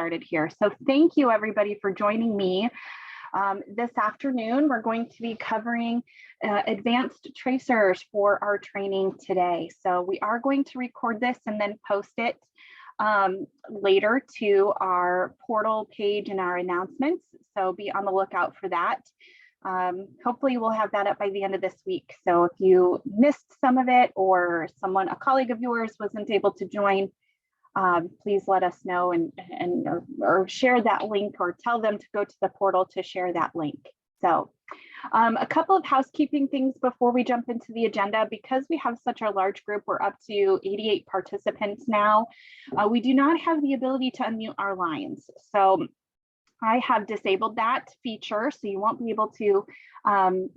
started here. So thank you everybody for joining me. This afternoon, we're going to be covering advanced tracers for our training today. So we are going to record this and then post it later to our portal page and our announcements. So be on the lookout for that. Hopefully we'll have that up by the end of this week. So if you missed some of it or a colleague of yours wasn't able to join, please let us know or share that link or tell them to go to the portal to share that link. So a couple of housekeeping things before we jump into the agenda. Because we have such a large group, we're up to 88 participants now. We do not have the ability to unmute our lines. So I have disabled that feature, so you won't be able to, you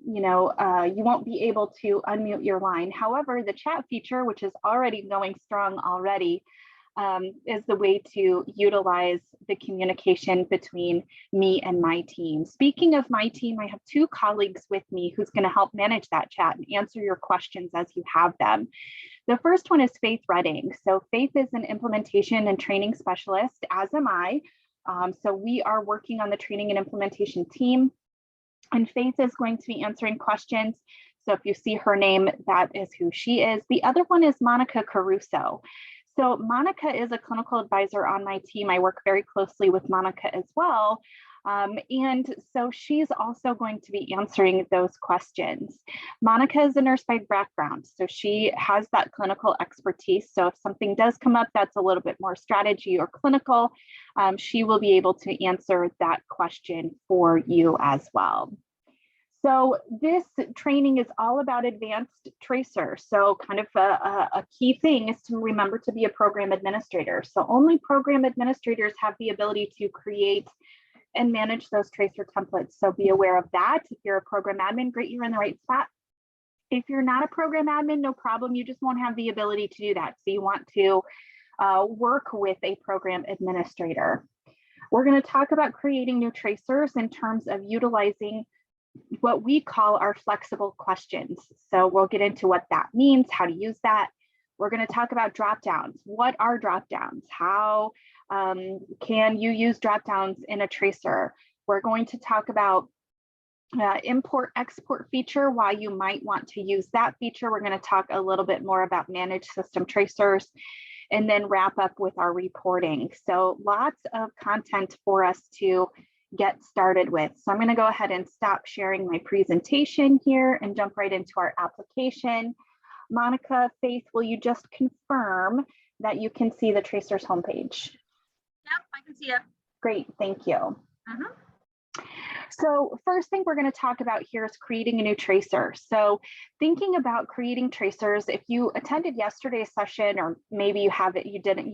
won't be able to unmute your line. However, the chat feature, which is already going strong already, is the way to utilize the communication between me and my team. Speaking of my team, I have two colleagues with me who's going to help manage that chat and answer your questions as you have them. The first one is Faith Redding. So Faith is an implementation and training specialist, as am I. So we are working on the training and implementation team, and Faith is going to be answering questions. So if you see her name, that is who she is. The other one is Monica Caruso. So Monica is a clinical advisor on my team. I work very closely with Monica as well. And so she's also going to be answering those questions. Monica is a nurse by background, so she has that clinical expertise. So if something does come up that's a little bit more strategy or clinical, she will be able to answer that question for you as well. So this training is all about advanced tracer. So kind of a key thing is to remember to be a program administrator. So only program administrators have the ability to create and manage those tracer templates. So be aware of that. If you're a program admin, great, you're in the right spot. If you're not a program admin, no problem, you just won't have the ability to do that. So you want to work with a program administrator. We're going to talk about creating new tracers in terms of utilizing what we call our flexible questions. So we'll get into what that means, how to use that. We're going to talk about dropdowns. What are dropdowns? How can you use dropdowns in a tracer? We're going to talk about import-export feature, why you might want to use that feature. We're going to talk a little bit more about managed system tracers, and then wrap up with our reporting. So lots of content for us to get started with. So I'm going to go ahead and stop sharing my presentation here and jump right into our application. Monica, Faith, will you just confirm that you can see the Tracers homepage? Yep, I can see it. Great, thank you. So first thing we're going to talk about here is creating a new tracer. So thinking about creating tracers, if you attended yesterday's session, or maybe you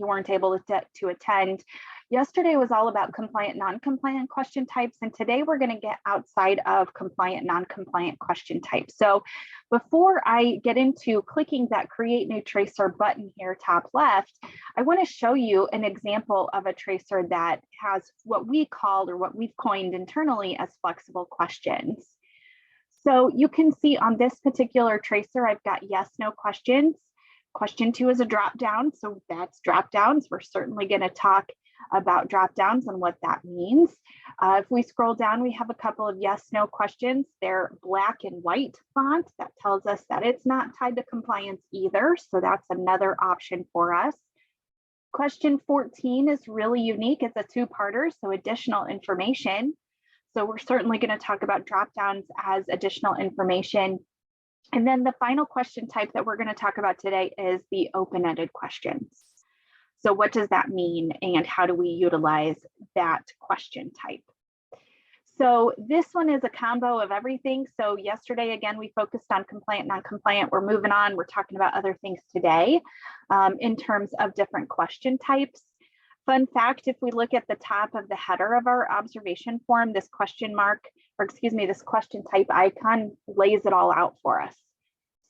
weren't able to attend, yesterday was all about compliant, non-compliant question types, and today we're going to get outside of compliant, non-compliant question types. So before I get into clicking that create new tracer button here top left, I want to show you an example of a tracer that has what we call, or what we've coined internally, as flexible questions. So you can see on this particular tracer, I've got yes, no questions. Question 2 is a drop down, so that's drop downs. We're certainly going to talk about drop downs and what that means. If we scroll down, we have a couple of yes, no questions. They're black and white font. That tells us that it's not tied to compliance either. So that's another option for us. Question 14 is really unique. It's a two-parter, so additional information. So we're certainly going to talk about drop downs as additional information. And then the final question type that we're going to talk about today is the open-ended questions. So what does that mean, and how do we utilize that question type? So this one is a combo of everything. So yesterday, again, we focused on compliant, non-compliant. We're moving on. We're talking about other things today in terms of different question types. Fun fact, if we look at the top of the header of our observation form, this question type icon lays it all out for us.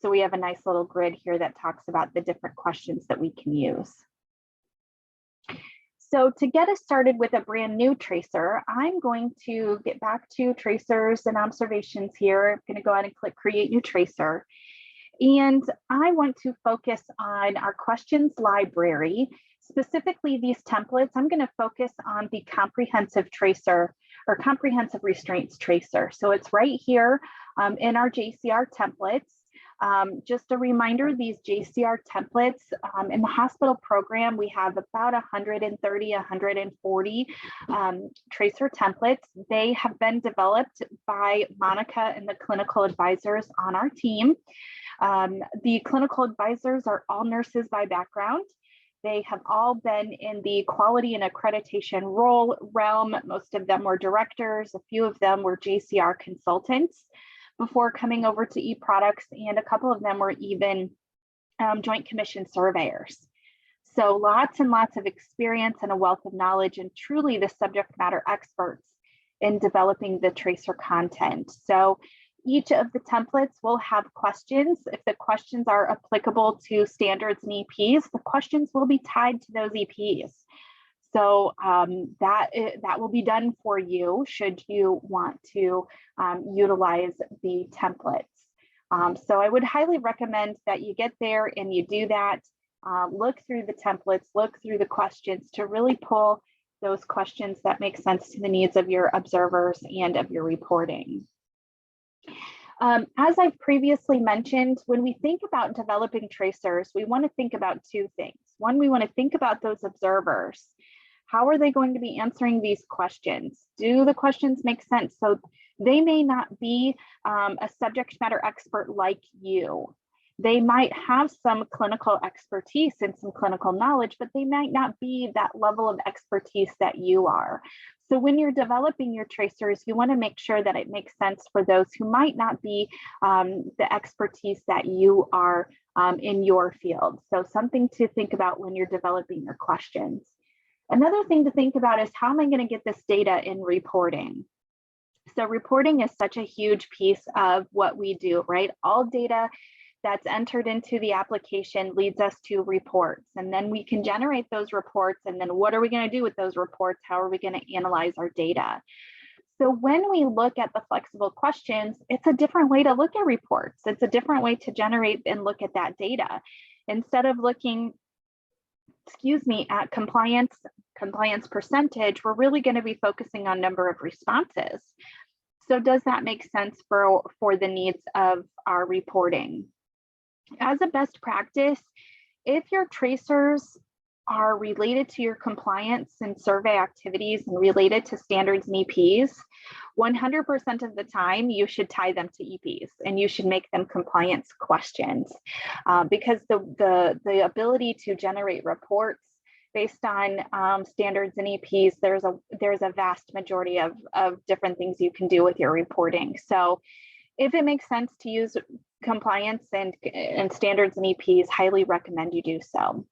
So we have a nice little grid here that talks about the different questions that we can use. So to get us started with a brand new tracer, I'm going to get back to tracers and observations here. I'm going to go ahead and click create new tracer. And I want to focus on our questions library. specifically these templates, I'm going to focus on the comprehensive tracer or comprehensive restraints tracer. So it's right here in our JCR templates. Just a reminder, these JCR templates in the hospital program, we have about 130, 140 tracer templates. They have been developed by Monica and the clinical advisors on our team. The clinical advisors are all nurses by background. They have all been in the quality and accreditation realm. Most of them were directors, a few of them were JCR consultants before coming over to eProducts, and a couple of them were even Joint Commission surveyors. So lots and lots of experience and a wealth of knowledge, and truly the subject matter experts in developing the tracer content. So each of the templates will have questions. If the questions are applicable to standards and EPs, the questions will be tied to those EPs. So that will be done for you should you want to utilize the templates. So I would highly recommend that you get there and you do that. Look through the templates, look through the questions to really pull those questions that make sense to the needs of your observers and of your reporting. As I've previously mentioned, when we think about developing tracers, we want to think about two things. One, we want to think about those observers. How are they going to be answering these questions? Do the questions make sense? So they may not be a subject matter expert like you. They might have some clinical expertise and some clinical knowledge, but they might not be that level of expertise that you are. So when you're developing your tracers, you want to make sure that it makes sense for those who might not be the expertise that you are in your field. So something to think about when you're developing your questions. Another thing to think about is, how am I going to get this data in reporting? So reporting is such a huge piece of what we do, right? All data that's entered into the application leads us to reports, and then we can generate those reports. And then what are we going to do with those reports? How are we going to analyze our data? So when we look at the flexible questions, it's a different way to look at reports. It's a different way to generate and look at that data. Instead of looking, at compliance percentage, we're really going to be focusing on number of responses. So does that make sense for the needs of our reporting? As a best practice, if your tracers are related to your compliance and survey activities and related to standards and EPs, 100% of the time you should tie them to EPs and you should make them compliance questions, because the ability to generate reports based on standards and EPs, there's a vast majority of different things you can do with your reporting. So if it makes sense to use compliance and standards and EPs, highly recommend you do so.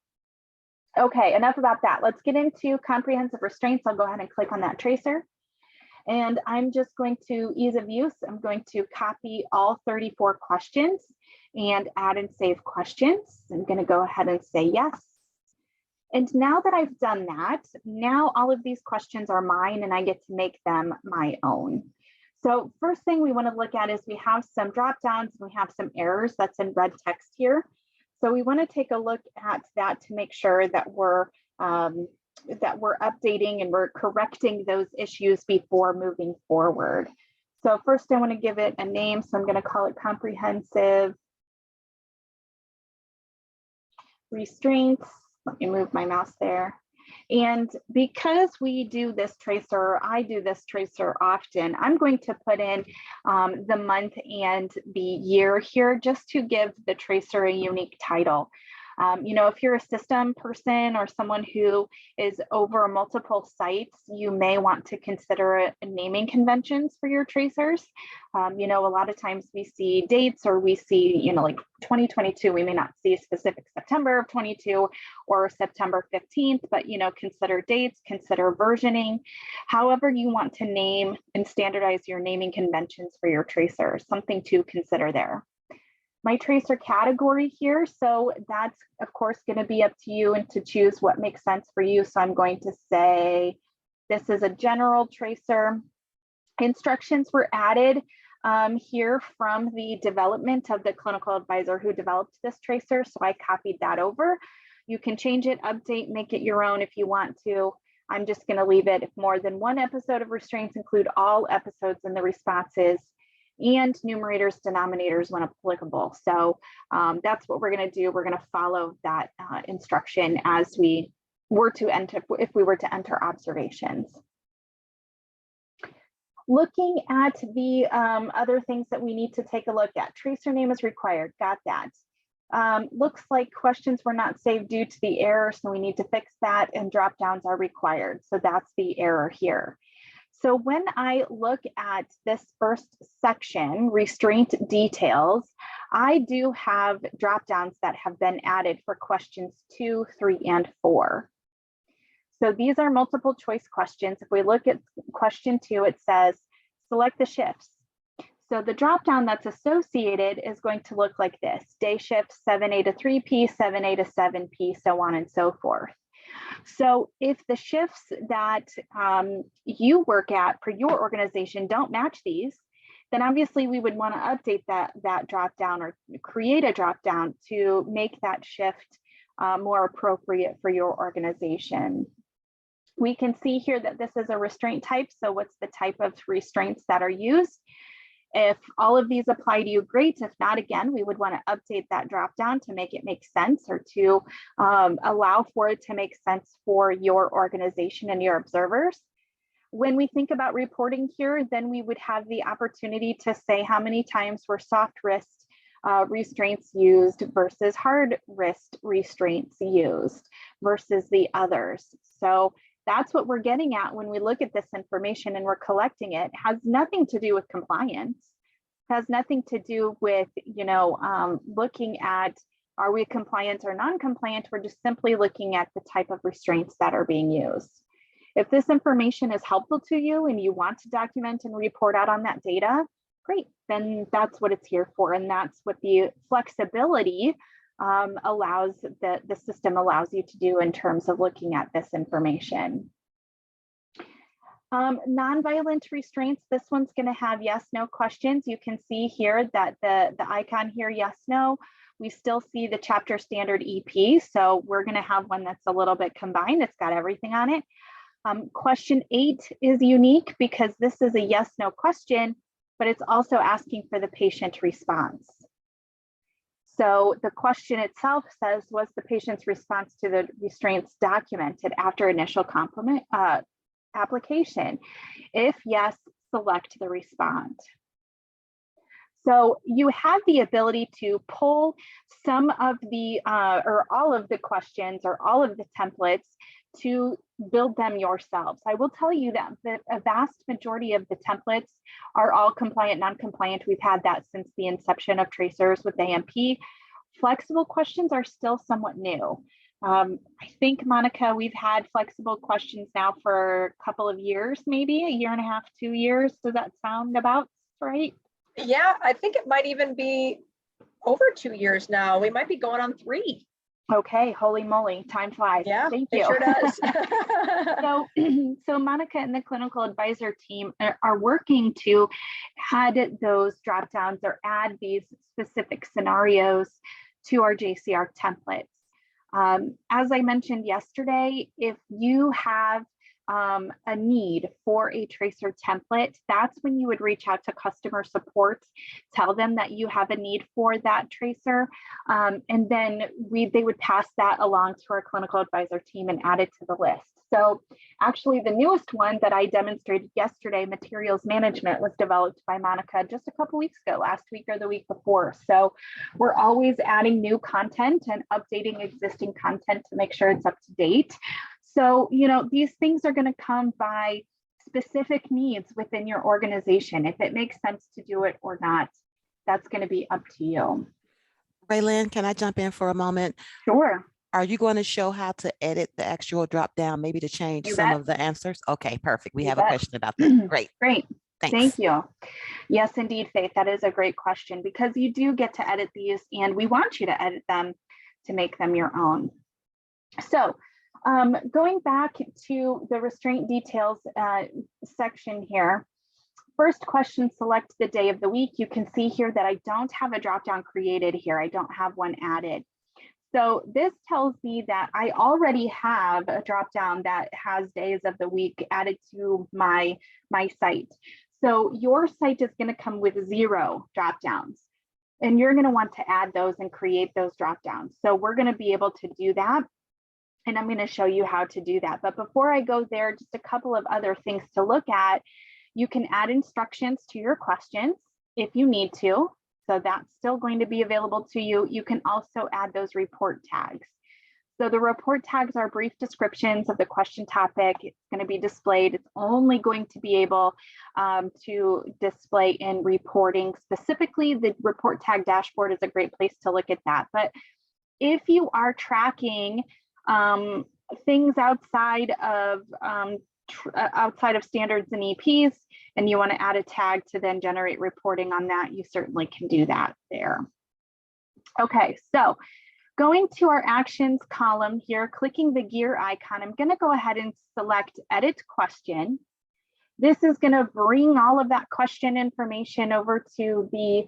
Okay, enough about that. Let's get into comprehensive restraints. I'll go ahead and click on that tracer. And I'm just going to ease of use. I'm going to copy all 34 questions and add and save questions. I'm going to go ahead and say yes. And now that I've done that, now all of these questions are mine and I get to make them my own. So first thing we want to look at is we have some drop downs and we have some errors that's in red text here. So we want to take a look at that to make sure that we're updating and we're correcting those issues before moving forward. So first I want to give it a name. So I'm going to call it comprehensive restraints. Let me move my mouse there. And because we do this tracer, or I do this tracer often, I'm going to put in the month and the year here just to give the tracer a unique title. If you're a system person or someone who is over multiple sites, you may want to consider naming conventions for your tracers. A lot of times we see dates, or we see, like 2022, we may not see a specific September of 22 or September 15th, but, consider dates, consider versioning, however you want to name and standardize your naming conventions for your tracers, something to consider there. My tracer category here, so that's of course going to be up to you and to choose what makes sense for you. So I'm going to say this is a general tracer. Instructions were added here from the development of the clinical advisor who developed this tracer, so I copied that over. You can change it, update, make it your own if you want to. I'm just going to leave it if more than one episode of restraints include all episodes in the responses and numerators, denominators when applicable. So that's what we're going to do. We're going to follow that instruction as we were to enter, if we were to enter observations. Looking at the other things that we need to take a look at. Tracer name is required, got that. Looks like questions were not saved due to the error, so we need to fix that, and drop downs are required. So that's the error here. So when I look at this first section, restraint details, I do have drop downs that have been added for questions 2, 3, and 4. So these are multiple choice questions. If we look at question 2, it says, select the shifts. So the dropdown that's associated is going to look like this: day shift 7A to 3P, 7A to 7P, so on and so forth. So if the shifts that you work at for your organization don't match these, then obviously we would want to update that dropdown or create a dropdown to make that shift more appropriate for your organization. We can see here that this is a restraint type. So what's the type of restraints that are used? If all of these apply to you, great. If not, again, we would want to update that drop down to make it make sense, or to allow for it to make sense for your organization and your observers. When we think about reporting here, then we would have the opportunity to say how many times were soft wrist restraints used versus hard wrist restraints used versus the others. So that's what we're getting at when we look at this information and we're collecting it. It has nothing to do with compliance. It has nothing to do with, looking at, are we compliant or non-compliant? We're just simply looking at the type of restraints that are being used. If this information is helpful to you and you want to document and report out on that data, great, then that's what it's here for. And that's what the flexibility allows, the system allows you to do in terms of looking at this information. Nonviolent restraints, this one's going to have yes, no questions. You can see here that the icon here, yes, no. We still see the chapter standard EP, so we're going to have one that's a little bit combined. It's got everything on it. Question 8 is unique because this is a yes, no question, but it's also asking for the patient response. So the question itself says, was the patient's response to the restraints documented after initial application? If yes, select the response. So you have the ability to pull some of the, or all of the questions or all of the templates to build them yourselves. I will tell you that a vast majority of the templates are all compliant, non-compliant. We've had that since the inception of tracers with AMP. Flexible questions are still somewhat new. I think, Monica, we've had flexible questions now for a couple of years, maybe a year and a half, 2 years. Does that sound about right? Yeah, I think it might even be over 2 years now. We might be going on 3. Okay, holy moly, time flies. Yeah, thank you. It sure does. So Monica and the clinical advisor team are working to add those drop downs or add these specific scenarios to our JCR templates. As I mentioned yesterday, if you have a need for a tracer template, that's when you would reach out to customer support, tell them that you have a need for that tracer, and then they would pass that along to our clinical advisor team and add it to the list. So actually the newest one that I demonstrated yesterday, materials management, was developed by Monica just a couple weeks ago, last week or the week before. So we're always adding new content and updating existing content to make sure it's up to date. So, these things are going to come by specific needs within your organization. If it makes sense to do it or not, that's going to be up to you. Raylyn, can I jump in for a moment? Sure. Are you going to show how to edit the actual drop down, maybe to change some of the answers? Okay, perfect. We have a question about that. Great. Great. Thanks. Thank you. Yes, indeed, Faith. That is a great question because you do get to edit these and we want you to edit them to make them your own. So going back to the restraint details section here, first question, select the day of the week. You can see here that I don't have a drop down created here. I don't have one added. So this tells me that I already have a dropdown that has days of the week added to my site. So your site is going to come with 0 dropdowns, and you're going to want to add those and create those dropdowns. So we're going to be able to do that. And I'm going to show you how to do that. But before I go there, just a couple of other things to look at. You can add instructions to your questions if you need to. So that's still going to be available to you. You can also add those report tags. So the report tags are brief descriptions of the question topic. It's going to be displayed. It's only going to be able to display in reporting. Specifically, the report tag dashboard is a great place to look at that. But if you are tracking things outside of standards and EPs, and you want to add a tag to then generate reporting on that, you certainly can do that there. Okay, so going to our actions column here, clicking the gear icon, I'm going to go ahead and select edit question. This is going to bring all of that question information over to the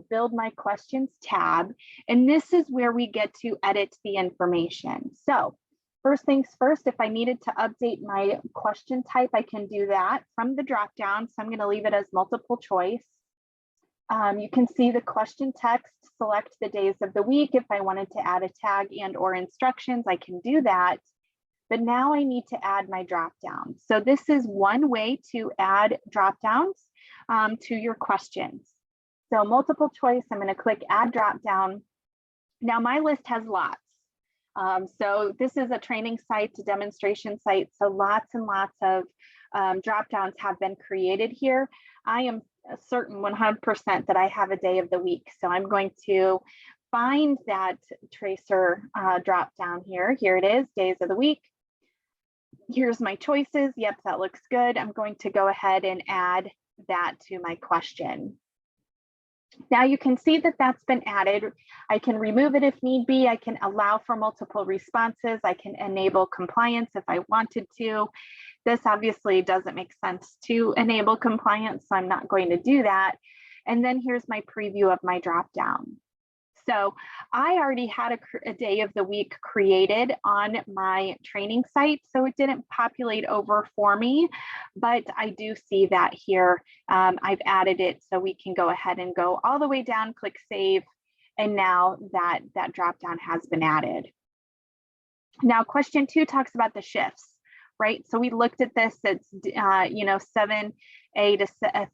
build my questions tab. And this is where we get to edit the information. So first things first, if I needed to update my question type, I can do that from the dropdown. So I'm going to leave it as multiple choice. You can see the question text, select the days of the week. If I wanted to add a tag and or instructions, I can do that. But now I need to add my dropdown. So this is one way to add dropdowns to your questions. So multiple choice, I'm going to click add dropdown. Now my list has lots. So this is a training site, a demonstration site. So lots and lots of dropdowns have been created here. I am certain 100% that I have a day of the week. So I'm going to find that tracer drop down here. Here it is, days of the week. Here's my choices. Yep, that looks good. I'm going to go ahead and add that to my question. Now you can see that that's been added. I can remove it if need be. I can allow for multiple responses. I can enable compliance if I wanted to. This obviously doesn't make sense to enable compliance, so I'm not going to do that. And then here's my preview of my dropdown. So I already had a day of the week created on my training site, so it didn't populate over for me, but I do see that here. I've added it, so we can go ahead and go all the way down, click save, and now that dropdown has been added. Now, question 2 talks about the shifts, right? So we looked at this, it's 7A to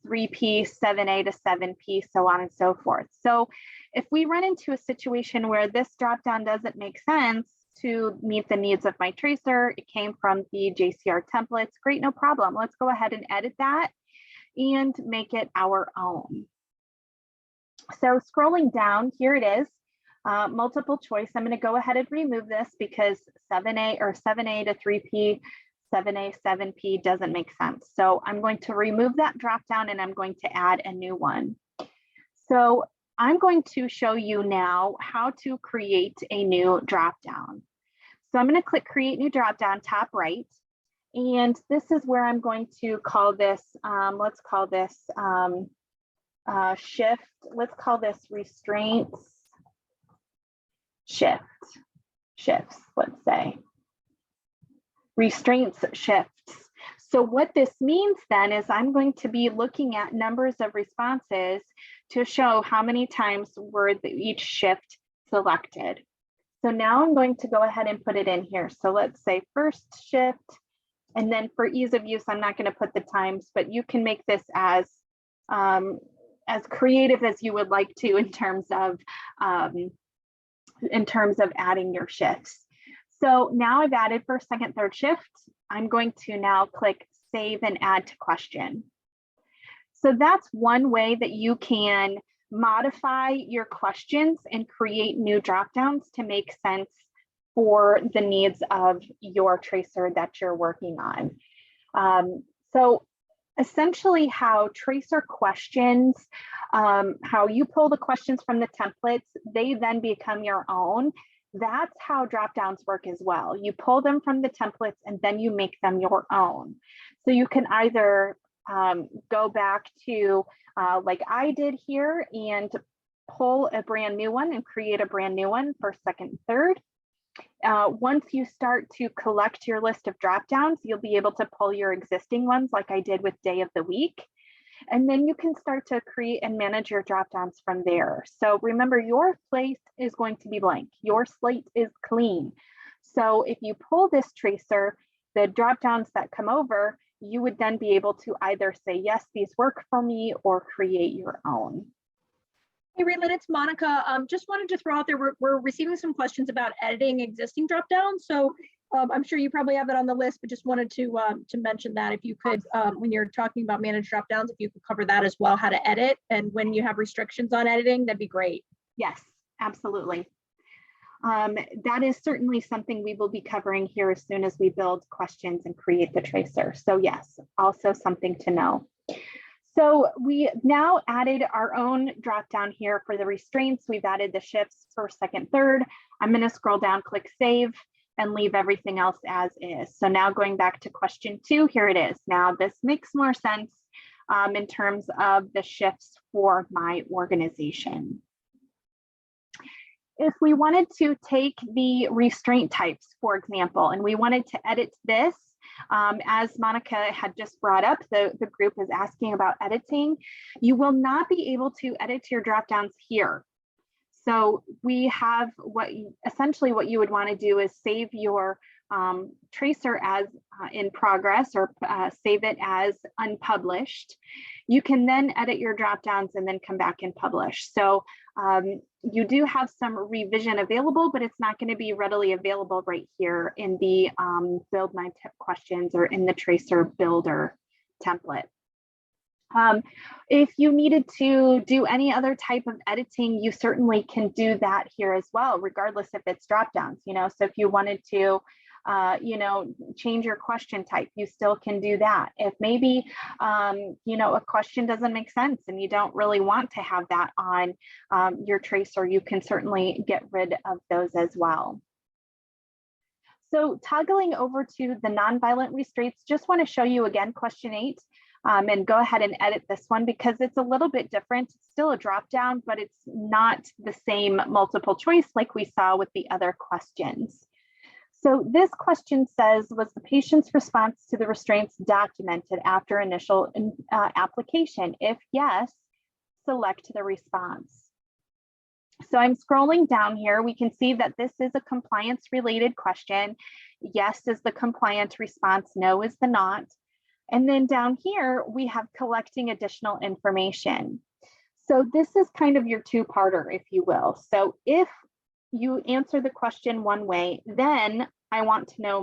3P, 7A to 7P, so on and so forth. So if we run into a situation where this dropdown doesn't make sense to meet the needs of my tracer, it came from the JCR templates, great, no problem. Let's go ahead and edit that and make it our own. So scrolling down, here it is, multiple choice. I'm going to go ahead and remove this because 7A to 3P, 7A, 7P doesn't make sense. So I'm going to remove that dropdown and I'm going to add a new one. So I'm going to show you now how to create a new dropdown. So I'm going to click create new dropdown top right. And this is where I'm going to call this, let's call this shift. Let's call this restraints shifts, let's say. Restraints shifts. So what this means then is I'm going to be looking at numbers of responses to show how many times were each shift selected. So now I'm going to go ahead and put it in here. So let's say first shift, and then for ease of use, I'm not going to put the times, but you can make this as creative as you would like to in terms of adding your shifts. So now I've added first, second, third shift. I'm going to now click save and add to question. So that's one way that you can modify your questions and create new dropdowns to make sense for the needs of your tracer that you're working on. So essentially how tracer questions, how you pull the questions from the templates, they then become your own. That's how dropdowns work as well. You pull them from the templates and then you make them your own. So you can either go back to like I did here and pull a brand new one and create a brand new one for second and third. Once you start to collect your list of drop downs, you'll be able to pull your existing ones like I did with day of the week. And then you can start to create and manage your drop downs from there. So remember, your plate is going to be blank. Your slate is clean. So if you pull this tracer, the drop downs that come over, you would then be able to either say, yes, these work for me, or create your own. Hey, Raylan, it's Monica. Just wanted to throw out there, we're receiving some questions about editing existing drop downs. So I'm sure you probably have it on the list, but just wanted to mention that if you could, when you're talking about managed drop downs, if you could cover that as well, how to edit, and when you have restrictions on editing, that'd be great. Yes, absolutely. That is certainly something we will be covering here as soon as we build questions and create the tracer. So yes, also something to know. So we now added our own drop down here for the restraints. We've added the shifts first, second, third. I'm going to scroll down, click save, and leave everything else as is. So now going back to question 2, here it is. Now this makes more sense in terms of the shifts for my organization. If we wanted to take the restraint types, for example, and we wanted to edit this, as Monica had just brought up, the group is asking about editing, you will not be able to edit your drop downs here. So we have essentially what you would want to do is save your tracer as in progress, or save it as unpublished. You can then edit your drop downs and then come back and publish. So you do have some revision available, but it's not going to be readily available right here in the build my tip questions or in the tracer builder template. If you needed to do any other type of editing, you certainly can do that here as well, regardless if it's drop downs, so if you wanted to change your question type, you still can do that. If maybe, a question doesn't make sense and you don't really want to have that on your tracer, you can certainly get rid of those as well. So toggling over to the nonviolent restraints, just want to show you again question 8. And go ahead and edit this one because it's a little bit different. It's still a drop down, but it's not the same multiple choice like we saw with the other questions. So this question says, was the patient's response to the restraints documented after initial application? If yes, select the response. So I'm scrolling down here. We can see that this is a compliance related question. Yes is the compliant response, no is the not. And then down here, we have collecting additional information. So this is kind of your two-parter, if you will. So if you answer the question one way, then I want to know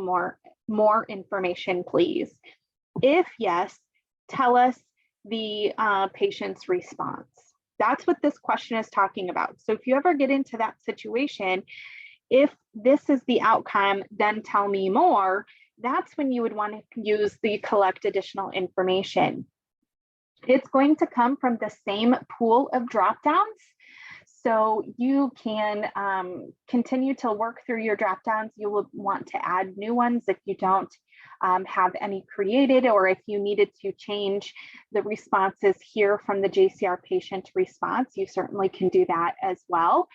more information, please. If yes, tell us the patient's response. That's what this question is talking about. So if you ever get into that situation, if this is the outcome, then tell me more. That's when you would want to use the collect additional information. It's going to come from the same pool of drop downs. So you can continue to work through your drop downs. You will want to add new ones if you don't have any created, or if you needed to change the responses here from the JCR patient response, you certainly can do that as well.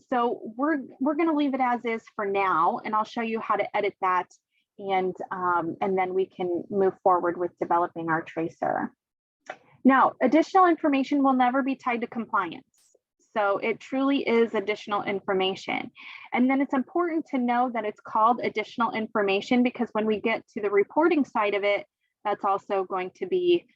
So we're going to leave it as is for now, and I'll show you how to edit that. And then we can move forward with developing our tracer. Now, additional information will never be tied to compliance. So it truly is additional information. And then it's important to know that it's called additional information because when we get to the reporting side of it, that's also going to be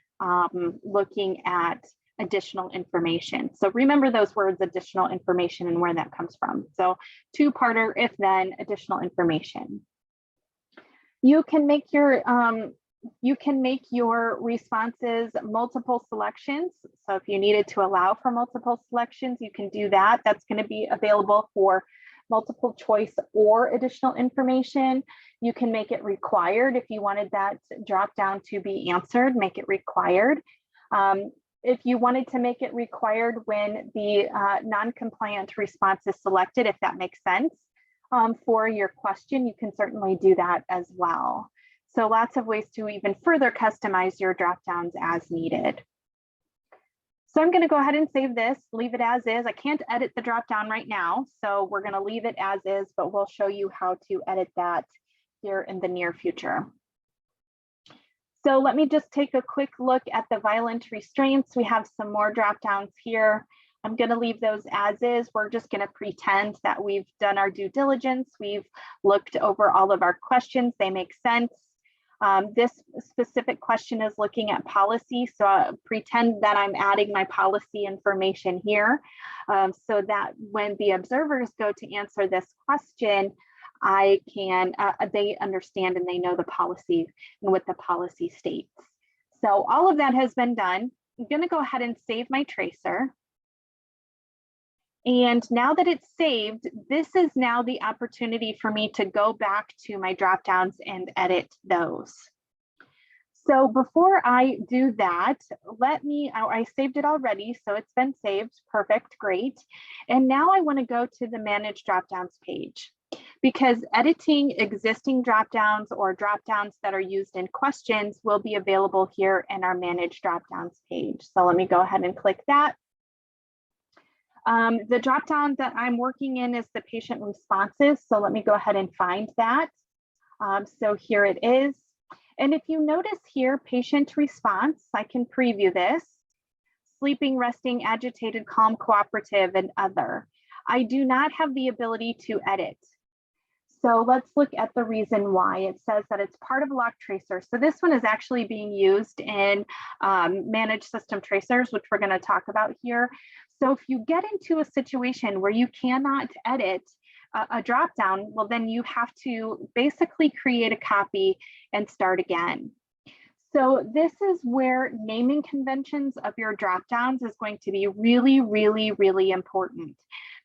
looking at additional information. So remember those words, additional information, and where that comes from. So two-parter, if then, additional information. You can make your responses multiple selections. So if you needed to allow for multiple selections, you can do that. That's going to be available for multiple choice or additional information. You can make it required if you wanted that drop down to be answered, make it required. If you wanted to make it required when the non-compliant response is selected, if that makes sense. For your question, you can certainly do that as well. So lots of ways to even further customize your drop downs as needed. So I'm going to go ahead and save this, leave it as is. I can't edit the drop down right now, so we're going to leave it as is, but we'll show you how to edit that here in the near future. So let me just take a quick look at the violent restraints. We have some more drop downs here. I'm going to leave those as is. We're just going to pretend that we've done our due diligence. We've looked over all of our questions. They make sense. This specific question is looking at policy. So pretend that I'm adding my policy information here so that when the observers go to answer this question, I can, they understand and they know the policy and what the policy states. So all of that has been done. I'm going to go ahead and save my tracer. And now that it's saved, this is now the opportunity for me to go back to my drop downs and edit those. So before I do that, I saved it already, so it's been saved, perfect, great. And now I want to go to the Manage Dropdowns page, because editing existing dropdowns or dropdowns that are used in questions will be available here in our Manage Dropdowns page. So let me go ahead and click that. The dropdown that I'm working in is the patient responses. So let me go ahead and find that. So here it is. And if you notice here, patient response, I can preview this. Sleeping, resting, agitated, calm, cooperative, and other. I do not have the ability to edit. So let's look at the reason why. It says that it's part of lock tracer. So this one is actually being used in managed system tracers, which we're going to talk about here. So if you get into a situation where you cannot edit a dropdown, well, then you have to basically create a copy and start again. So this is where naming conventions of your dropdowns is going to be really, really, really important.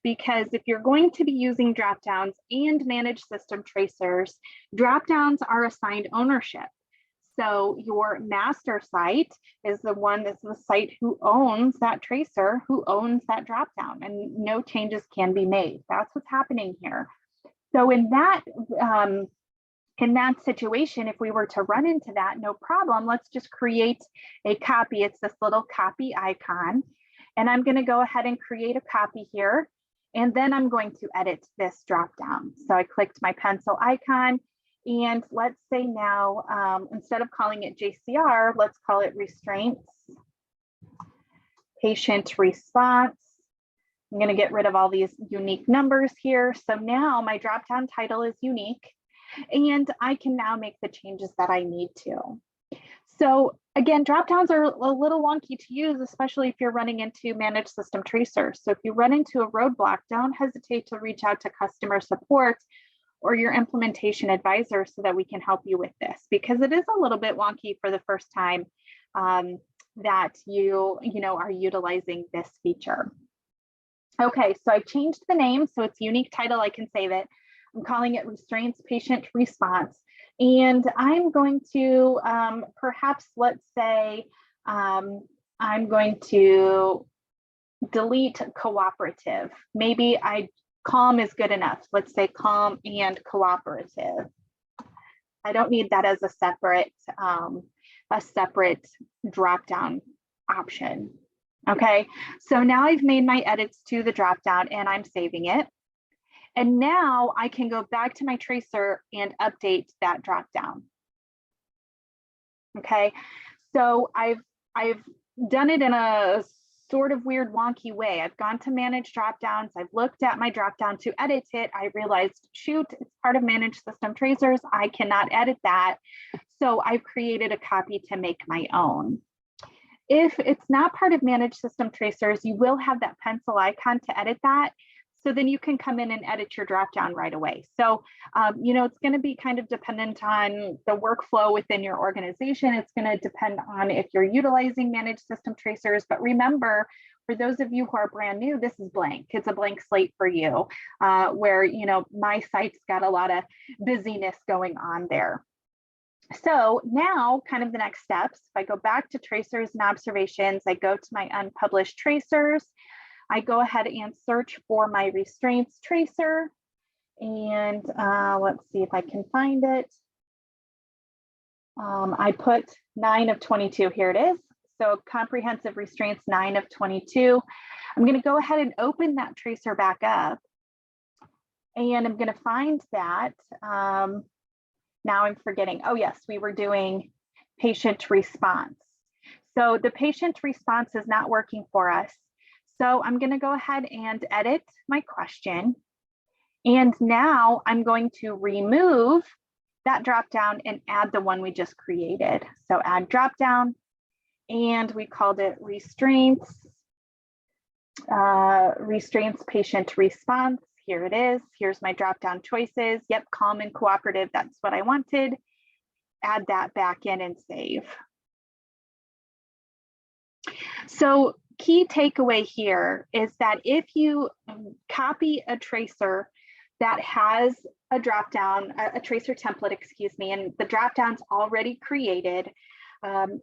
Because if you're going to be using dropdowns and managed system tracers, dropdowns are assigned ownership. So your master site is the one that's the site who owns that tracer, who owns that dropdown, and no changes can be made. That's what's happening here. So in that situation, if we were to run into that, no problem, let's just create a copy. It's this little copy icon. And I'm going to go ahead and create a copy here. And then I'm going to edit this dropdown. So I clicked my pencil icon. And let's say now, instead of calling it JCR, let's call it Restraints, Patient Response. I'm going to get rid of all these unique numbers here. So now my dropdown title is unique, and I can now make the changes that I need to. So again, dropdowns are a little wonky to use, especially if you're running into managed system tracers. So if you run into a roadblock, don't hesitate to reach out to customer support or your implementation advisor so that we can help you with this, because it is a little bit wonky for the first time that you are utilizing this feature. Okay, so I've changed the name, so it's unique title, I can save it. I'm calling it Restraints Patient Response. And I'm going to perhaps, let's say, I'm going to delete cooperative. Maybe calm is good enough. Let's say calm and cooperative. I don't need that as a separate drop-down option. Okay, so now I've made my edits to the drop-down and I'm saving it. And now I can go back to my tracer and update that drop-down. Okay, so I've done it in a sort of weird wonky way. I've gone to manage dropdowns. I've looked at my dropdown to edit it. I realized, shoot, it's part of managed system tracers. I cannot edit that. So I've created a copy to make my own. If it's not part of managed system tracers, you will have that pencil icon to edit that. So then you can come in and edit your dropdown right away. So, it's going to be kind of dependent on the workflow within your organization. It's going to depend on if you're utilizing managed system tracers. But remember, for those of you who are brand new, this is blank. It's a blank slate for you, where, my site's got a lot of busyness going on there. So now kind of the next steps, if I go back to tracers and observations, I go to my unpublished tracers. I go ahead and search for my restraints tracer, and let's see if I can find it. I put 9 of 22, here it is. So comprehensive restraints 9 of 22. I'm going to go ahead and open that tracer back up. And I'm going to find that. Now I'm forgetting. Oh, yes, we were doing patient response. So the patient response is not working for us. So I'm going to go ahead and edit my question. And now I'm going to remove that dropdown and add the one we just created. So add dropdown, and we called it restraints, restraints patient response. Here it is. Here's my dropdown choices. Yep, calm and cooperative. That's what I wanted. Add that back in and save. So key takeaway here is that if you copy a tracer that has a dropdown, a tracer template, excuse me, and the dropdown's already created,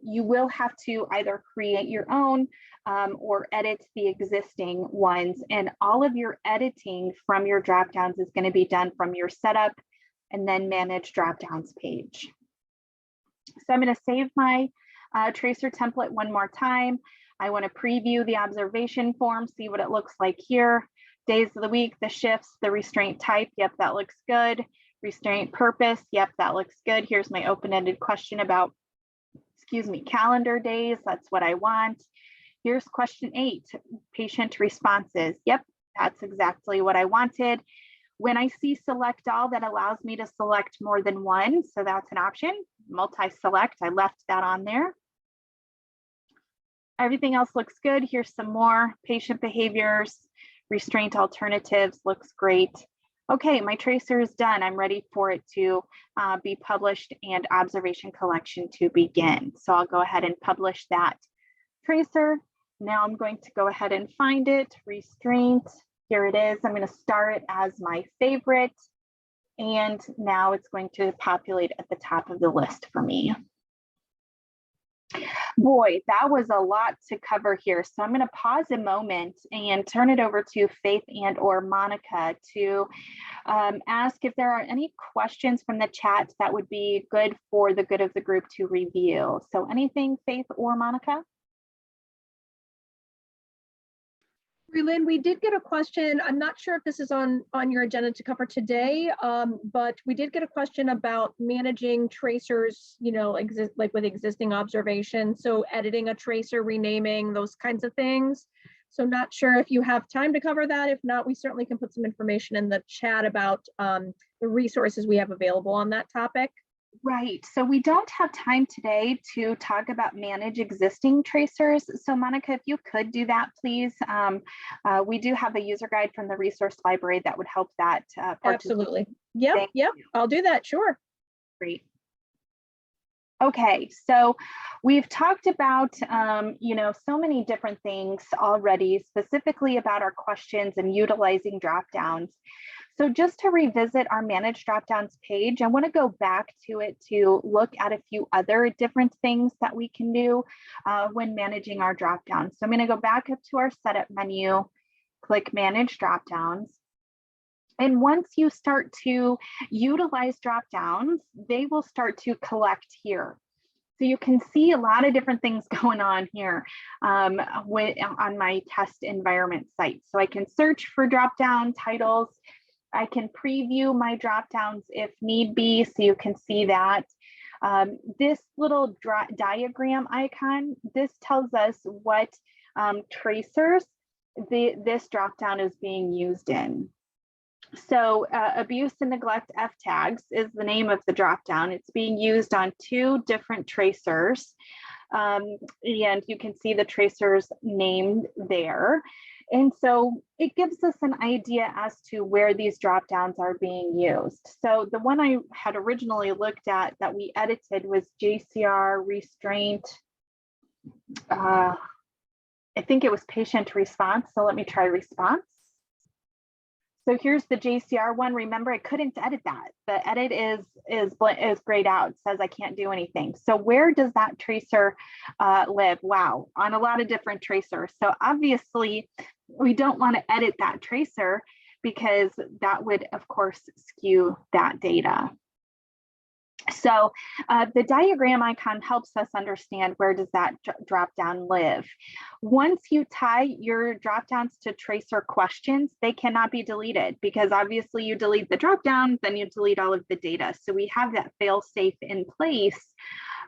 you will have to either create your own or edit the existing ones. And all of your editing from your dropdowns is going to be done from your setup and then manage dropdowns page. So I'm going to save my tracer template one more time. I want to preview the observation form, see what it looks like here. Days of the week, the shifts, the restraint type. Yep, that looks good. Restraint purpose. Yep, that looks good. Here's my open-ended question about, excuse me, calendar days. That's what I want. Here's question 8, patient responses. Yep, that's exactly what I wanted. When I see select all, that allows me to select more than one. So that's an option. Multi-select, I left that on there. Everything else looks good. Here's some more patient behaviors, restraint alternatives, looks great. Okay, my tracer is done. I'm ready for it to be published and observation collection to begin. So I'll go ahead and publish that tracer. Now I'm going to go ahead and find it, restraint. Here it is. I'm going to star it as my favorite. And now it's going to populate at the top of the list for me. Boy, that was a lot to cover here. So I'm going to pause a moment and turn it over to Faith and or Monica to ask if there are any questions from the chat that would be good for the good of the group to review. So anything, Faith or Monica? Relyn, we did get a question. I'm not sure if this is on your agenda to cover today, but we did get a question about managing tracers, you know, like with existing observations. So editing a tracer, renaming, those kinds of things. So not sure if you have time to cover that. If not, we certainly can put some information in the chat about the resources we have available on that topic. Right. So we don't have time today to talk about manage existing tracers. So Monica, if you could do that, please. We do have a user guide from the resource library that would help that. Absolutely. Yep. I'll do that. Sure. Great. Okay, so we've talked about, you know, so many different things already, specifically about our questions and utilizing dropdowns. So just to revisit our manage dropdowns page, I want to go back to it to look at a few other different things that we can do when managing our dropdowns. So I'm going to go back up to our setup menu, click manage dropdowns. And once you start to utilize dropdowns, they will start to collect here. So you can see a lot of different things going on here on my test environment site. So I can search for dropdown titles. I can preview my dropdowns if need be, so you can see that. This little diagram icon, this tells us what tracers this dropdown is being used in. So abuse and neglect F tags is the name of the dropdown. It's being used on 2 different tracers. And you can see the tracers named there. And so it gives us an idea as to where these dropdowns are being used. So the one I had originally looked at that we edited was JCR restraint. I think it was patient response. So let me try response. So here's the JCR one. Remember, I couldn't edit that. The edit is grayed out. It says I can't do anything. So where does that tracer live? Wow, on a lot of different tracers. So obviously, we don't want to edit that tracer because that would, of course, skew that data. So the diagram icon helps us understand where does that drop down live. Once you tie your drop downs to tracer questions, they cannot be deleted because obviously you delete the drop down, then you delete all of the data. So we have that fail safe in place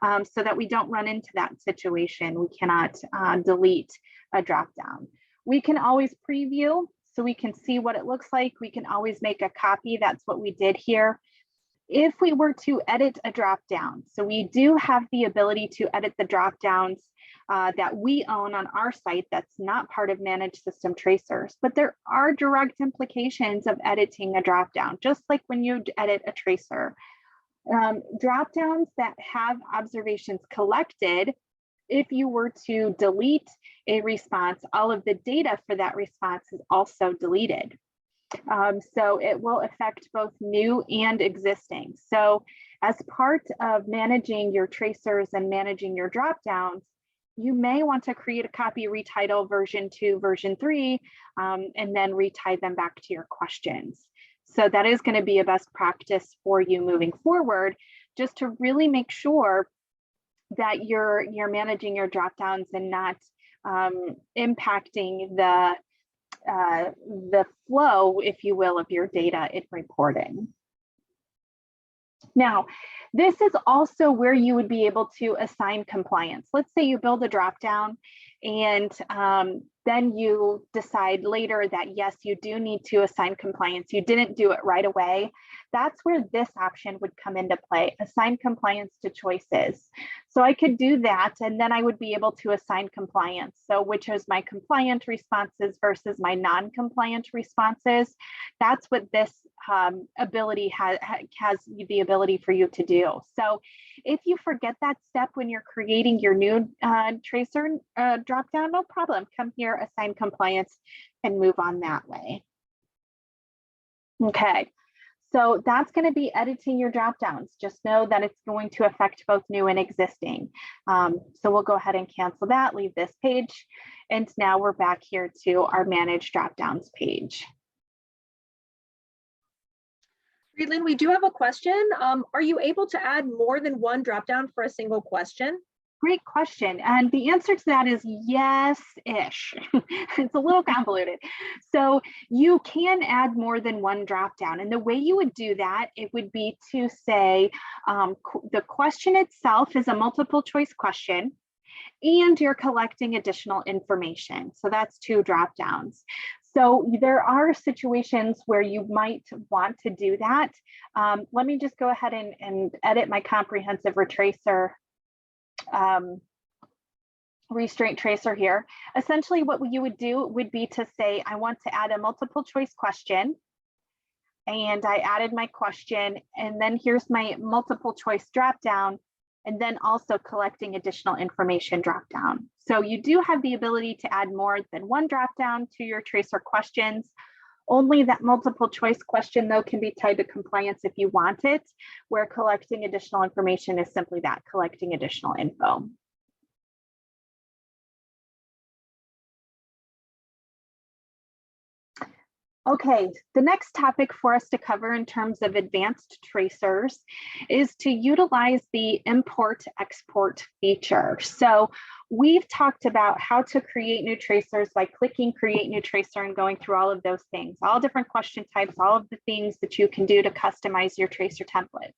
so that we don't run into that situation. We cannot delete a drop down. We can always preview so we can see what it looks like. We can always make a copy. That's what we did here. If we were to edit a drop down, so we do have the ability to edit the drop downs that we own on our site that's not part of managed system tracers, but there are direct implications of editing a drop down, just like when you edit a tracer. Drop downs that have observations collected, if you were to delete a response, all of the data for that response is also deleted. So it will affect both new and existing. So as part of managing your tracers and managing your dropdowns, you may want to create a copy, retitle version 2, version 3, and then retie them back to your questions. So that is going to be a best practice for you moving forward, just to really make sure that you're managing your dropdowns and not impacting the flow, if you will, of your data in reporting. Now, this is also where you would be able to assign compliance. Let's say you build a dropdown and then you decide later that, yes, you do need to assign compliance. You didn't do it right away. That's where this option would come into play, assign compliance to choices. So I could do that, and then I would be able to assign compliance. So which is my compliant responses versus my non-compliant responses. That's what this ability has the ability for you to do. So if you forget that step when you're creating your new tracer dropdown, no problem. Come here, assign compliance, and move on that way. Okay. So that's going to be editing your dropdowns. Just know that it's going to affect both new and existing. So we'll go ahead and cancel that, leave this page. And now we're back here to our manage dropdowns page. Lynn, we do have a question. Are you able to add more than one dropdown for a single question? Great question. And the answer to that is yes-ish. It's a little convoluted. So you can add more than one dropdown. And the way you would do that, it would be to say the question itself is a multiple choice question and you're collecting additional information. So that's 2 dropdowns. So there are situations where you might want to do that. Let me just go ahead and edit my comprehensive retracer restraint tracer here. Essentially what you would do would be to say, I want to add a multiple choice question. And I added my question, and then here's my multiple choice dropdown, and then also collecting additional information dropdown. So you do have the ability to add more than one dropdown to your tracer questions. Only that multiple choice question, though, can be tied to compliance if you want it, where collecting additional information is simply that, collecting additional info. Okay, the next topic for us to cover in terms of advanced tracers is to utilize the import-export feature. So we've talked about how to create new tracers by clicking create new tracer and going through all of those things, all different question types, all of the things that you can do to customize your tracer templates.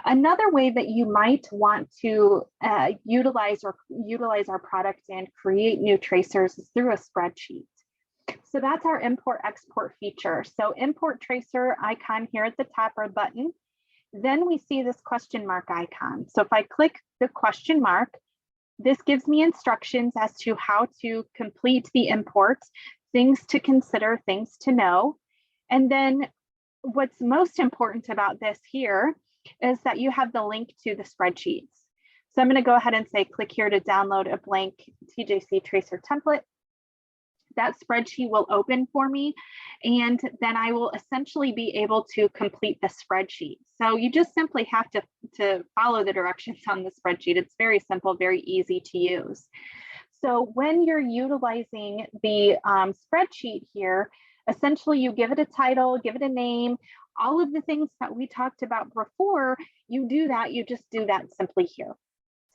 Another way that you might want to utilize our product and create new tracers is through a spreadsheet. So that's our import export feature. So import tracer icon here at the top, or button. Then we see this question mark icon. So if I click the question mark, this gives me instructions as to how to complete the import, things to consider, things to know. And then what's most important about this here is that you have the link to the spreadsheets. So I'm going to go ahead and say, click here to download a blank TJC tracer template. That spreadsheet will open for me, and then I will essentially be able to complete the spreadsheet. So you just simply have to follow the directions on the spreadsheet. It's very simple, very easy to use. So when you're utilizing the spreadsheet here, essentially you give it a title, give it a name. all of the things that we talked about before, you just do that simply here.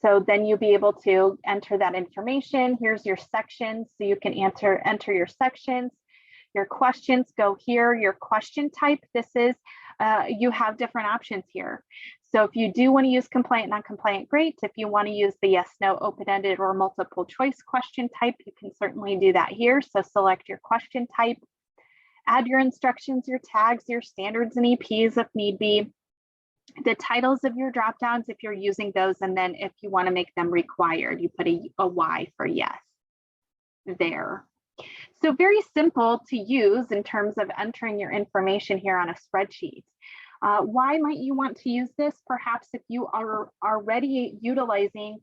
So then you'll be able to enter that information. Here's your sections, so you can enter your sections. Your questions go here. Your question type, you have different options here. So if you do want to use compliant, non-compliant, great. If you want to use the yes, no, open-ended, or multiple choice question type, you can certainly do that here. So select your question type, add your instructions, your tags, your standards and EPs if need be, the titles of your dropdowns if you're using those, and then if you want to make them required, you put a Y for yes there. So very simple to use in terms of entering your information here on a spreadsheet. Why might you want to use this? Perhaps if you are already utilizing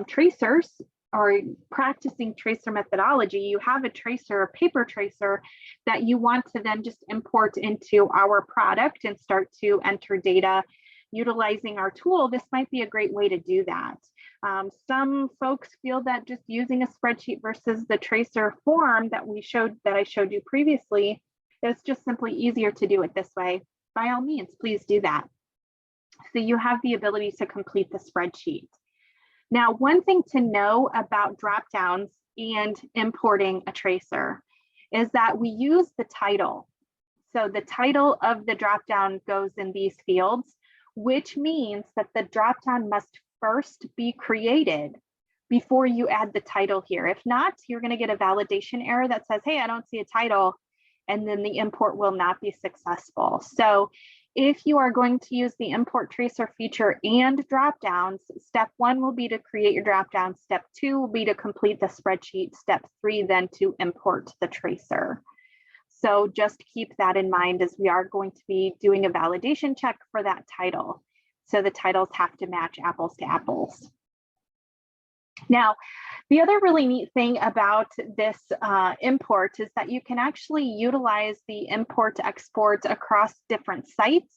tracers or practicing tracer methodology, you have a tracer, a paper tracer that you want to then just import into our product and start to enter data utilizing our tool. This might be a great way to do that. Some folks feel that just using a spreadsheet versus the tracer form that I showed you previously, it's just simply easier to do it this way. By all means, please do that. So you have the ability to complete the spreadsheet. Now, one thing to know about dropdowns and importing a tracer is that we use the title. So the title of the dropdown goes in these fields, which means that the dropdown must first be created before you add the title here. If not, you're going to get a validation error that says, hey, I don't see a title, and then the import will not be successful. So if you are going to use the import tracer feature and dropdowns, step 1 will be to create your dropdown. Step 2 will be to complete the spreadsheet. Step 3 then to import the tracer. So just keep that in mind, as we are going to be doing a validation check for that title. So the titles have to match apples to apples. Now, the other really neat thing about this import is that you can actually utilize the import export across different sites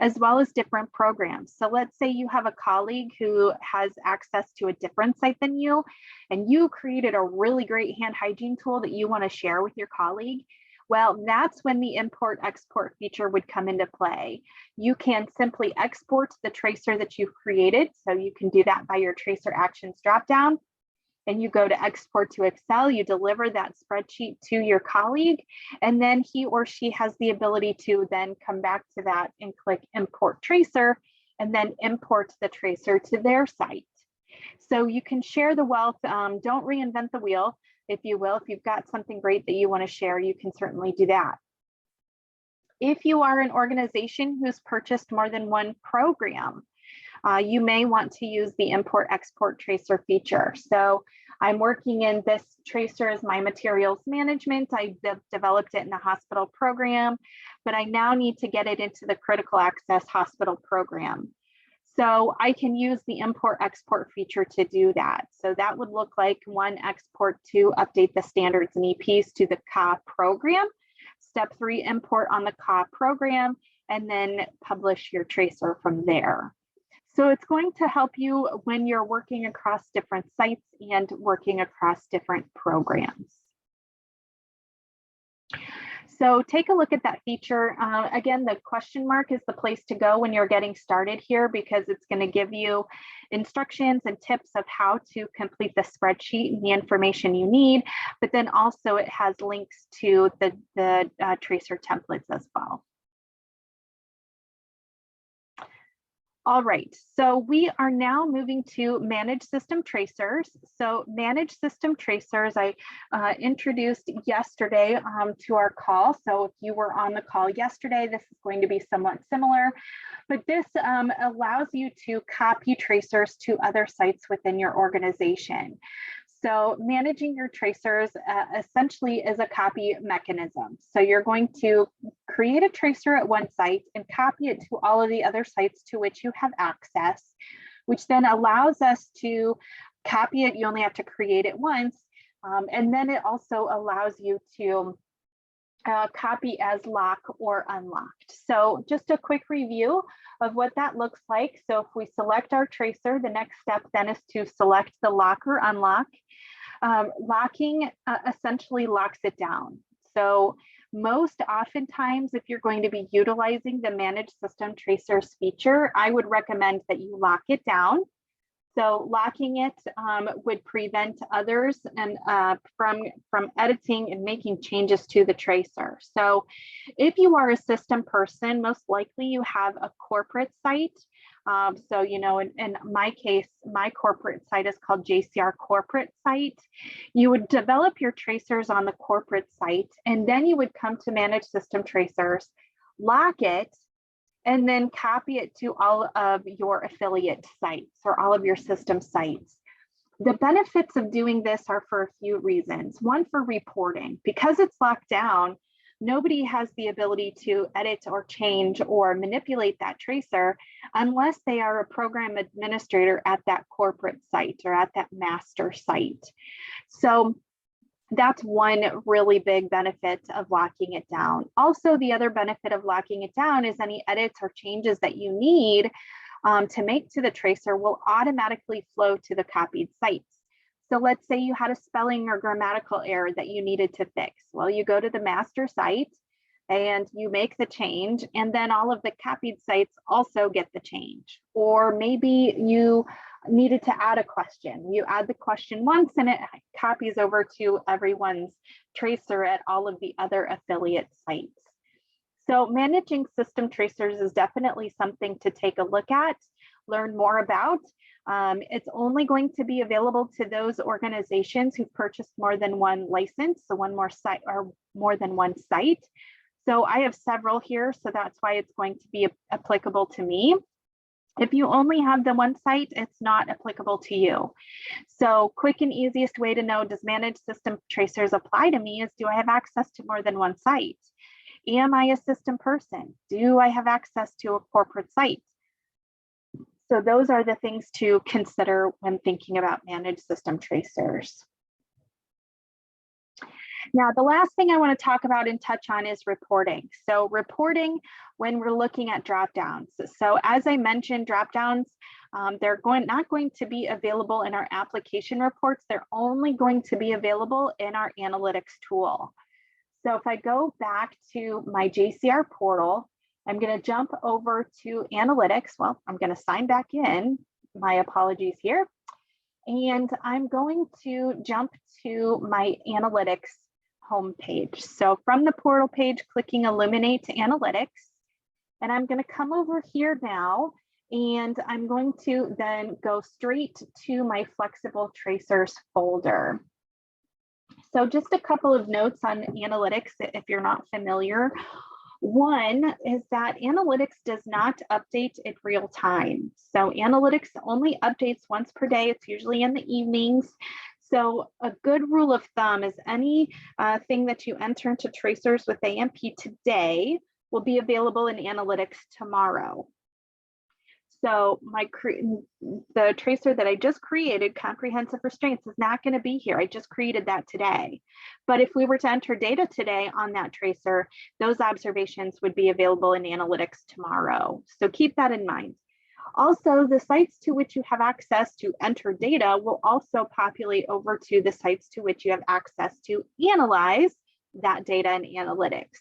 as well as different programs. So let's say you have a colleague who has access to a different site than you, and you created a really great hand hygiene tool that you want to share with your colleague. Well, that's when the import export feature would come into play. You can simply export the tracer that you've created. So you can do that by your tracer actions dropdown. And you go to export to Excel, you deliver that spreadsheet to your colleague, and then he or she has the ability to then come back to that and click import tracer and then import the tracer to their site. So you can share the wealth, don't reinvent the wheel, if you will. If you've got something great that you want to share, you can certainly do that. If you are an organization who's purchased more than one program, you may want to use the import export tracer feature. So I'm working in this tracer as my materials management. I developed it in the hospital program, but I now need to get it into the critical access hospital program. So I can use the import export feature to do that. So that would look like 1, export to update the standards and EPs to the CA program. Step 3, import on the CA program, and then publish your tracer from there. So it's going to help you when you're working across different sites and working across different programs. So take a look at that feature. Again, the question mark is the place to go when you're getting started here, because it's going to give you instructions and tips of how to complete the spreadsheet and the information you need. But then also it has links to the tracer templates as well. All right, so we are now moving to manage system tracers. So manage system tracers, I introduced yesterday to our call. So if you were on the call yesterday, this is going to be somewhat similar, but this allows you to copy tracers to other sites within your organization. So managing your tracers essentially is a copy mechanism. So you're going to create a tracer at one site and copy it to all of the other sites to which you have access, which then allows us to copy it. You only have to create it once. And then it also allows you to copy as lock or unlocked. So just a quick review of what that looks like. So if we select our tracer, the next step then is to select the lock or unlock. Locking essentially locks it down. So Most oftentimes, if you're going to be utilizing the Manage System Tracers feature, I would recommend that you lock it down. So locking it would prevent others and from editing and making changes to the tracer. So if you are a system person, most likely you have a corporate site. So, you know, in my case, my corporate site is called JCR Corporate Site. You would develop your tracers on the corporate site, and then you would come to Manage System Tracers, lock it, and then copy it to all of your affiliate sites or all of your system sites. The benefits of doing this are for a few reasons. One, for reporting. Because it's locked down, nobody has the ability to edit or change or manipulate that tracer unless they are a program administrator at that corporate site or at that master site. So that's one really big benefit of locking it down. Also, the other benefit of locking it down is any edits or changes that you need to make to the tracer will automatically flow to the copied sites. So let's say you had a spelling or grammatical error that you needed to fix. Well, you go to the master site and you make the change, and then all of the copied sites also get the change. Or maybe you needed to add a question. You add the question once and it copies over to everyone's tracer at all of the other affiliate sites. So managing system tracers is definitely something to take a look at, learn more about. It's only going to be available to those organizations who've purchased more than one license, so one more site or more than one site. So I have several here, so that's why it's going to be applicable to me. If you only have the one site, it's not applicable to you. So quick and easiest way to know, does Manage System Tracers apply to me, is do I have access to more than one site? Am I a system person? Do I have access to a corporate site? So those are the things to consider when thinking about Manage System Tracers. Now, the last thing I want to talk about and touch on is reporting. So reporting when we're looking at dropdowns. So as I mentioned, dropdowns, they're not going to be available in our application reports. They're only going to be available in our analytics tool. So if I go back to my JCR portal, I'm going to jump over to analytics. Well, I'm going to sign back in. My apologies here. And I'm going to jump to my analytics homepage. So from the portal page, clicking Illuminate Analytics, and I'm going to come over here now, and I'm going to then go straight to my Flexible Tracers folder. So just a couple of notes on analytics if you're not familiar. One is that analytics does not update in real time. So analytics only updates once per day. It's usually in the evenings. So a good rule of thumb is any thing that you enter into tracers with AMP today will be available in analytics tomorrow. So the tracer that I just created, comprehensive restraints, is not going to be here. I just created that today. But if we were to enter data today on that tracer, those observations would be available in analytics tomorrow. So keep that in mind. Also, the sites to which you have access to enter data will also populate over to the sites to which you have access to analyze that data in analytics.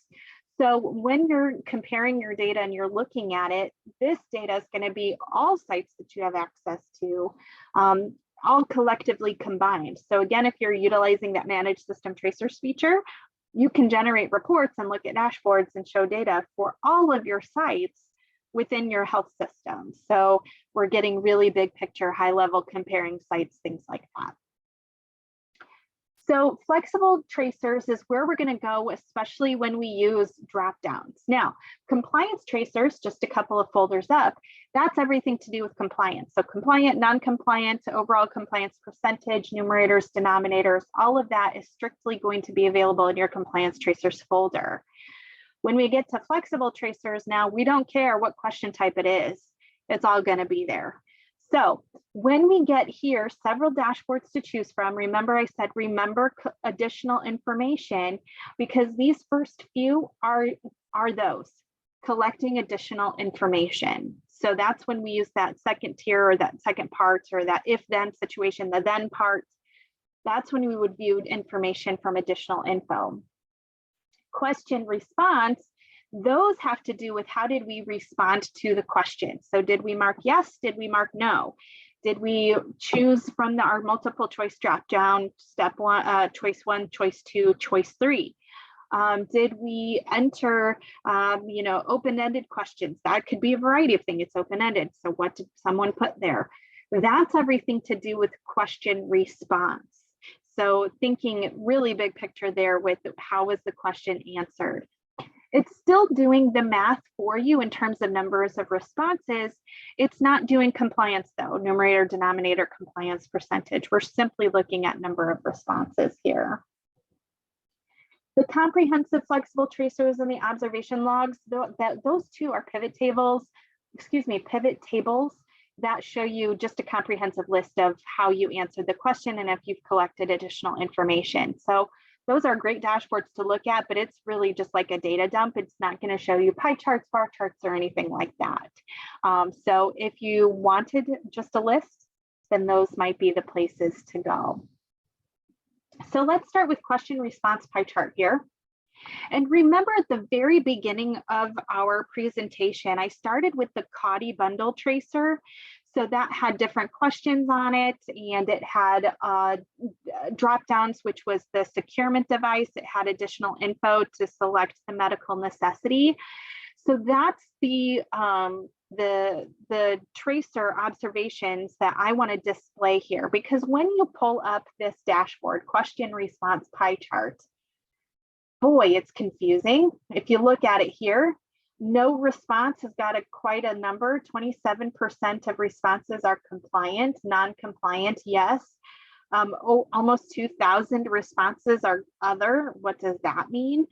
So when you're comparing your data and you're looking at it, this data is going to be all sites that you have access to, all collectively combined. So again, if you're utilizing that Manage System Tracers feature, you can generate reports and look at dashboards and show data for all of your sites within your health system. So we're getting really big picture, high level comparing sites, things like that. So flexible tracers is where we're going to go, especially when we use dropdowns. Now, compliance tracers, just a couple of folders up, that's everything to do with compliance. So compliant, non-compliant, overall compliance percentage, numerators, denominators, all of that is strictly going to be available in your compliance tracers folder. When we get to flexible tracers now, we don't care what question type it is. It's all going to be there. So when we get here, several dashboards to choose from. Remember, I said, remember additional information, because these first few are those, collecting additional information. So that's when we use that second tier or that second part or that if then situation, the then part. That's when we would view information from additional info. Question response, those have to do with how did we respond to the question. So did we mark yes? Did we mark no? Did we choose from our multiple choice drop down, step one, choice one, choice two, choice three? Did we enter, open-ended questions? That could be a variety of things. It's open-ended. So what did someone put there? That's everything to do with question response. So thinking really big picture there with how was the question answered. It's still doing the math for you in terms of numbers of responses. It's not doing compliance though, numerator, denominator, compliance percentage. We're simply looking at number of responses here. The comprehensive flexible tracers and the observation logs, those two are pivot tables that show you just a comprehensive list of how you answered the question and if you've collected additional information. So those are great dashboards to look at, but it's really just like a data dump. It's not going to show you pie charts, bar charts, or anything like that. So if you wanted just a list, then those might be the places to go. So let's start with question response pie chart here. And remember at the very beginning of our presentation, I started with the CAUTI bundle tracer. So that had different questions on it, and it had drop downs, which was the securement device. It had additional info to select the medical necessity. So that's the tracer observations that I want to display here, because when you pull up this dashboard question response pie chart, boy, it's confusing. If you look at it here, no response has got quite a number. 27% of responses are compliant, non-compliant, yes. Almost 2,000 responses are other. What does that mean?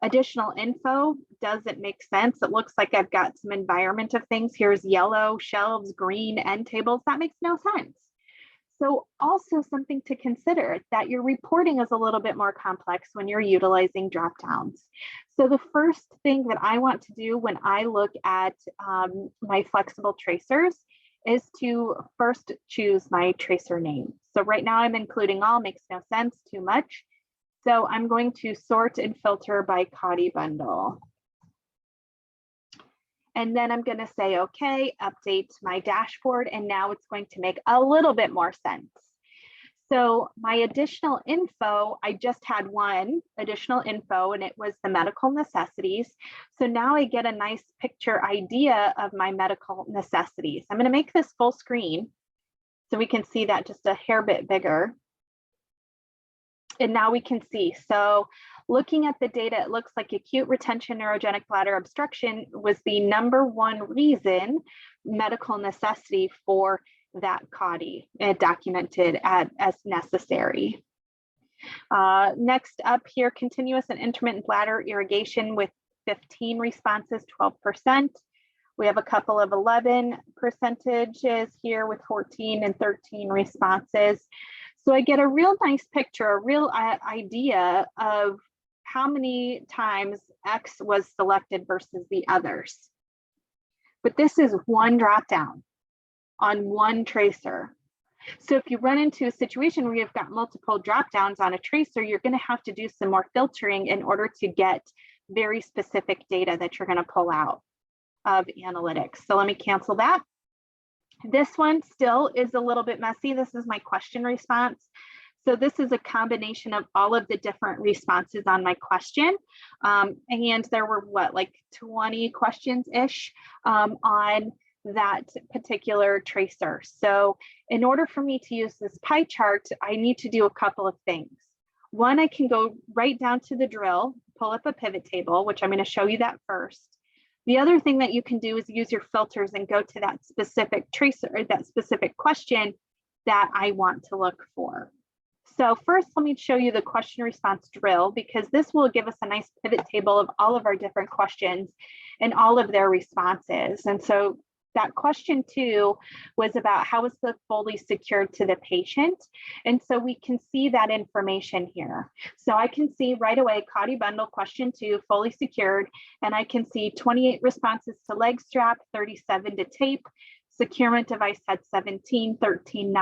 Additional info doesn't make sense. It looks like I've got some environment of things. Here's yellow shelves, green end tables. That makes no sense. So also something to consider that your reporting is a little bit more complex when you're utilizing drop downs. So the first thing that I want to do when I look at my flexible tracers is to first choose my tracer name. So right now I'm including all, makes no sense, too much. So I'm going to sort and filter by CAUTI bundle. And then I'm going to say, okay, update my dashboard. And now it's going to make a little bit more sense. So my additional info, I just had one additional info and it was the medical necessities. So now I get a nice picture idea of my medical necessities. I'm going to make this full screen so we can see that just a hair bit bigger. And now we can see, so looking at the data, it looks like acute retention neurogenic bladder obstruction was the #1 reason medical necessity for that CAUTI, documented as necessary. Next up here, continuous and intermittent bladder irrigation with 15 responses, 12%. We have a couple of 11 percentages here with 14 and 13 responses. So I get a real nice picture, a real idea of how many times X was selected versus the others. But this is one dropdown on one tracer. So if you run into a situation where you've got multiple dropdowns on a tracer, you're going to have to do some more filtering in order to get very specific data that you're going to pull out of analytics. So let me cancel that. This one still is a little bit messy. This is my question response. So this is a combination of all of the different responses on my question. And there were what, like 20 questions-ish on that particular tracer. So in order for me to use this pie chart, I need to do a couple of things. One, I can go right down to the drill, pull up a pivot table, which I'm going to show you that first. The other thing that you can do is use your filters and go to that specific tracer or that specific question that I want to look for. So first, let me show you the question response drill, because this will give us a nice pivot table of all of our different questions and all of their responses. And so that question 2 was about how is the Foley secured to the patient? And so we can see that information here. So I can see right away, CAUTI bundle question 2, Foley secured, and I can see 28 responses to leg strap, 37 to tape, securement device had 17, 13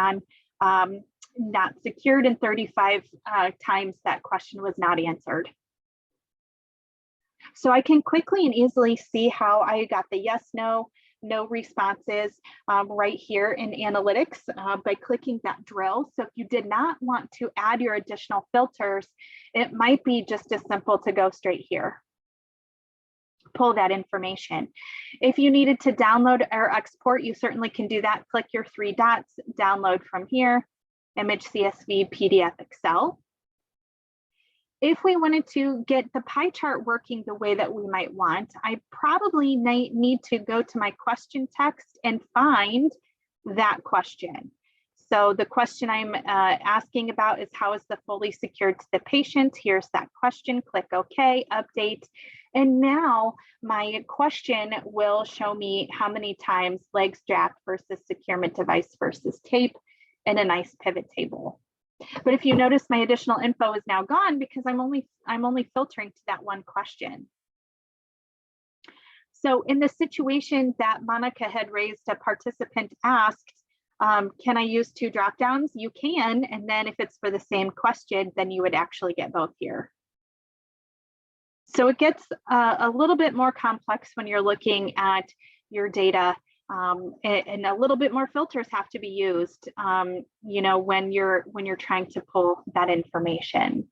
not secured, and 35 times that question was not answered. So I can quickly and easily see how I got the yes, no responses right here in analytics by clicking that drill. So if you did not want to add your additional filters, it might be just as simple to go straight here. Pull that information. If you needed to download or export, you certainly can do that. Click your three dots, download from here, image, CSV, PDF, Excel. If we wanted to get the pie chart working the way that we might want, I probably need to go to my question text and find that question. So the question I'm asking about is, how is the Foley secured to the patient? Here's that question, click OK, update. And now my question will show me how many times leg strap versus securement device versus tape in a nice pivot table. But if you notice, my additional info is now gone because I'm only filtering to that one question. So in the situation that Monica had raised, a participant asked, can I use two drop downs? You can, and then if it's for the same question, then you would actually get both here. So it gets a little bit more complex when you're looking at your data, and a little bit more filters have to be used, you know, when you're trying to pull that information.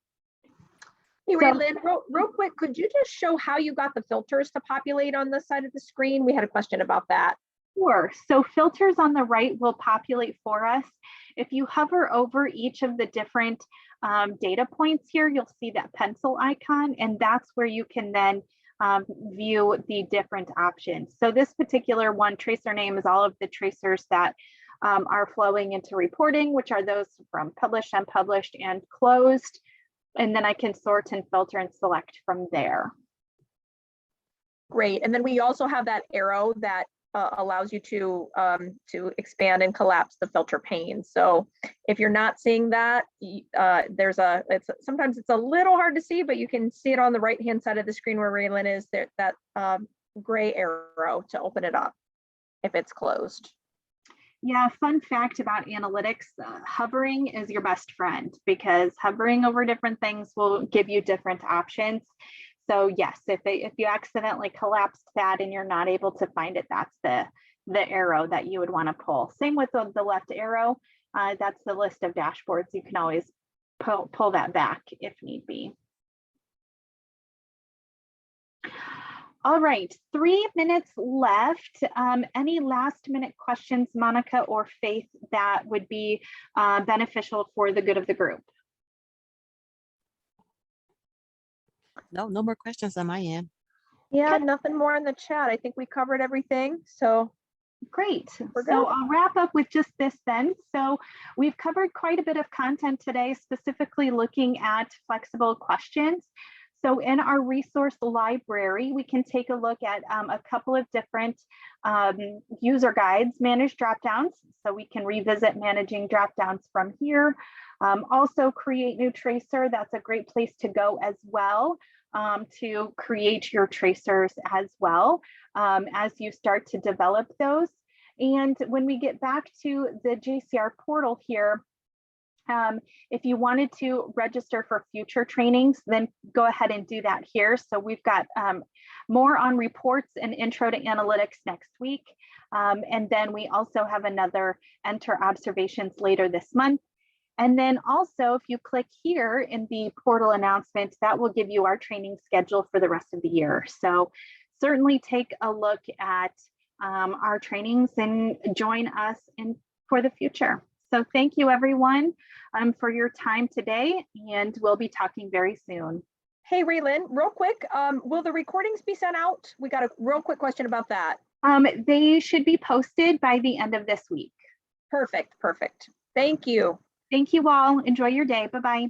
Hey, Lynn, real quick, could you just show how you got the filters to populate on this side of the screen? We had a question about that. Sure. So filters on the right will populate for us. If you hover over each of the different data points here, you'll see that pencil icon, and that's where you can then view the different options. So this particular one, tracer name, is all of the tracers that are flowing into reporting, which are those from published, unpublished, and closed. And then I can sort and filter and select from there. Great. And then we also have that arrow that allows you to expand and collapse the filter pane. So if you're not seeing that, sometimes it's a little hard to see, but you can see it on the right hand side of the screen where Raylan is there, that gray arrow to open it up if it's closed. Yeah, fun fact about analytics, hovering is your best friend because hovering over different things will give you different options. So yes, if you accidentally collapsed that and you're not able to find it, that's the arrow that you would want to pull. Same with the left arrow. That's the list of dashboards. You can always pull that back if need be. All right, 3 minutes left. Any last minute questions, Monica or Faith, that would be beneficial for the good of the group? No more questions on my end. Yeah, Okay. nothing more in the chat. I think we covered everything. So great. We're good. So I'll wrap up with just this then. So we've covered quite a bit of content today, specifically looking at flexible questions. So in our resource library, we can take a look at a couple of different user guides, manage dropdowns. So we can revisit managing dropdowns from here. Also create new tracer. That's a great place to go as well, to create your tracers as well as you start to develop those. And when we get back to the JCR portal here, if you wanted to register for future trainings, then go ahead and do that here. So we've got more on reports and intro to analytics next week. And then we also have another enter observations later this month. And then also, if you click here in the portal announcement, that will give you our training schedule for the rest of the year. So certainly take a look at our trainings and join us for the future. So thank you everyone for your time today, and we'll be talking very soon. Hey, Raylan, real quick, will the recordings be sent out? We got a real quick question about that. They should be posted by the end of this week. Perfect. Thank you. Thank you all. Enjoy your day. Bye-bye.